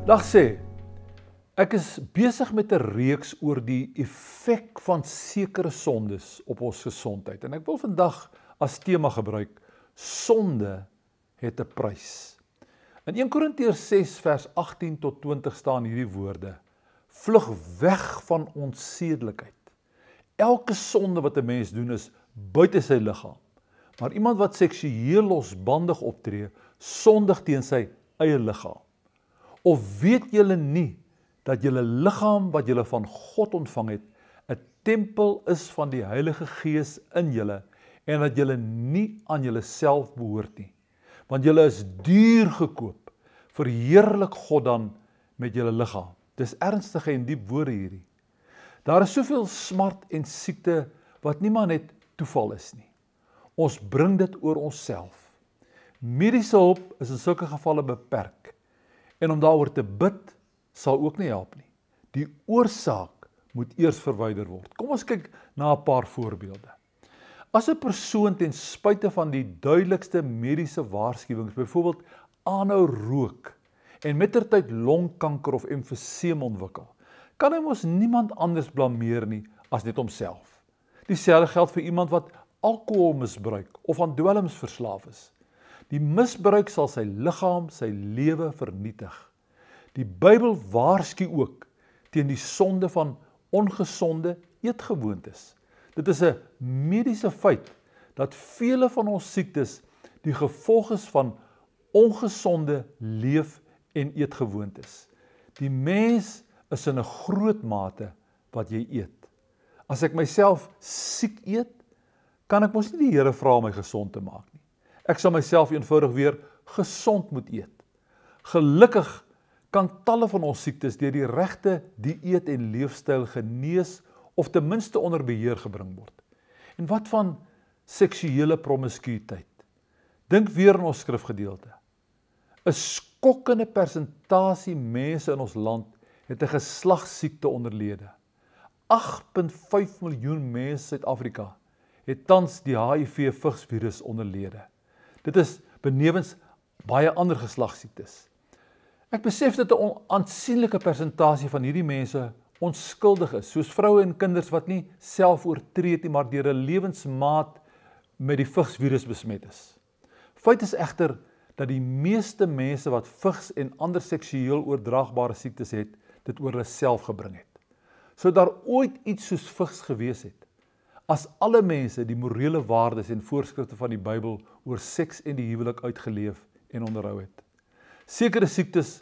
Dag sê, ek is besig met 'n reeks oor die effek van sekere sondes op ons gesondheid. En ek wil vandag as tema gebruik, sonde het 'n prys. In 1 Korintiërs 6 vers 18 tot 20 staan hierdie woorde: vlug weg van onsedelikheid. Elke sonde wat 'n mens doen is buite sy liggaam. Maar iemand wat seksueel losbandig optree, sondig teen sy eie liggaam. Of weet julle nie dat julle liggaam wat julle van God ontvang het, 'n tempel is van die Heilige Gees in julle en dat julle nie aan julleself behoort nie. Want julle is duur gekoop. Verheerlik God dan met julle liggaam. Dis ernstige en diep woorde hierdie. Daar is soveel smart en siekte wat nie maar net toeval is nie. Ons bring dit oor onsself. Mediese hulp is in sulke gevalle beperk. En om daaroor te bid sal ook nie help nie. Die oorsaak moet eers verwyder word. Kom ons kyk na 'n paar voorbeelde. As 'n persoon ten spyte van die duidelikste mediese waarskuwings, byvoorbeeld aanhou rook en mettertyd longkanker of emfyseem ontwikkel, kan hy mos niemand anders blameer nie as net homself. Dieselfde geld vir iemand wat alkohol misbruik of aan dwelms verslaaf is. Die misbruik sal sy liggaam, sy lewe vernietig. Die Bybel waarsku ook teen die sonde van ongesonde eetgewoontes. Dit is 'n mediese feit dat vele van ons siektes die gevolg is van ongesonde leef- en eetgewoontes. Die mens is in 'n groot mate wat jy eet. As ek myself siek eet, kan ek mos nie die Here vra om my gesond te maak nie. Ek sal myself eenvoudig weer gesond moet eet. Gelukkig kan talle van ons siektes deur die regte dieet en leefstyl genees of ten minste onder beheer gebring word. En wat van seksuele promiskuïteit? Dink weer aan ons skrifgedeelte. 'n Skokkende persentasie mense in ons land het 'n geslagsiekte onderlede. 8,5 miljoen mense in Suid-Afrika het tans die HIV-vigsvirus onderlede. Dit is benewens baie ander geslagsiektes. Ek besef dat 'n aansienlike persentasie van hierdie mense onskuldig is, soos vroue en kinders wat nie self oortree het nie, maar deur 'n lewensmaat met die vigsvirus besmet is. Feit is egter dat die meeste mense wat vigs en ander seksueel oordraagbare siektes het, dit oor hulle self gebring het. Sou daar ooit iets soos vigs gewees het, as alle mense die morele waardes en voorskrifte van die Bybel oor seks en die huwelik uitgeleef en onderhou het. Sekere siektes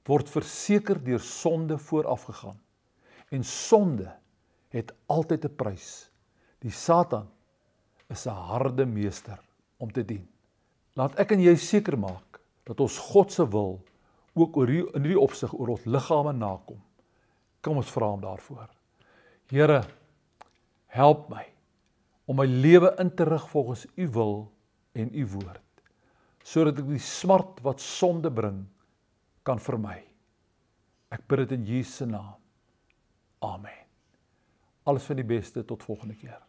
word verseker deur sonde voorafgegaan. En sonde het altyd 'n prys. Die Satan is 'n harde meester om te dien. Laat ek en jy seker maak dat ons God se wil ook in hierdie opsig oor ons liggame nakom. Kom ons vra hom daarvoor. Here, help my om my lewe in te rig volgens u wil en u woord, sodat ek die smart wat sonde bring, kan vermy. Ek bid dit in Jesus se naam. Amen. Alles van die beste, tot volgende keer.